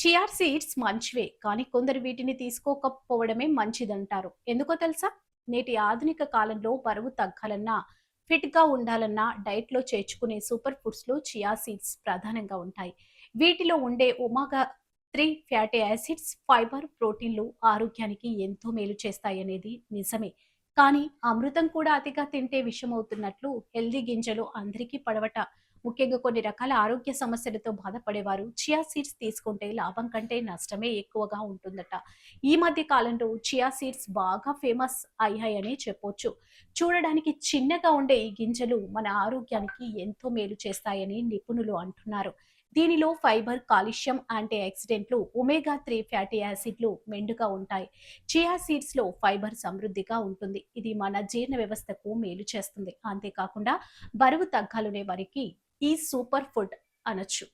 Chia seeds మంచివే, కానీ కొందరు వీటిని తీసుకోకపోవడమే మంచిదంటారు. ఎందుకో తెలుసా? నేటి ఆధునిక కాలంలో బరువు తగ్గాలన్నా, ఫిట్‌గా ఉండాలన్నా డైట్‌లో చేర్చుకునే సూపర్ ఫుడ్స్‌లో చియా సీడ్స్ ప్రధానంగా ఉంటాయి. వీటిలో ఉండే ఒమేగా 3 ఫ్యాటీ యాసిడ్స్, ఫైబర్, ప్రోటీన్‌లు ఆరోగ్యానికి ఎంతో మేలు చేస్తాయనేది నిజమే. కానీ అమృతం కూడా అతిగా తింటే విషమవుతున్నట్లు హెల్తీ గింజలు అందరికీ పడవట. ముఖ్యంగా కొన్ని రకాల ఆరోగ్య సమస్యలతో బాధపడేవారు చియా సీడ్స్ తీసుకుంటే లాభం కంటే నష్టమే ఎక్కువగా ఉంటుందట. ఈ మధ్య కాలంలో చియా సీడ్స్ బాగా ఫేమస్ అయ్యాయనే చెప్పొచ్చు. చూడడానికి చిన్నగా ఉండే ఈ గింజలు మన ఆరోగ్యానికి ఎంతో మేలు చేస్తాయని నిపుణులు అంటున్నారు. దీనిలో ఫైబర్, కాల్షియం, యాంటీ ఆక్సిడెంట్లు, ఒమేగా 3 ఫ్యాటీ యాసిడ్లు మెండుగా ఉంటాయి. చియా సీడ్స్ లో ఫైబర్ సమృద్ధిగా ఉంటుంది. ఇది మన జీర్ణ వ్యవస్థకు మేలు చేస్తుంది. అంతేకాకుండా బరువు తగ్గాలనే వారికి ఈ సూపర్ ఫుడ్ అనొచ్చు.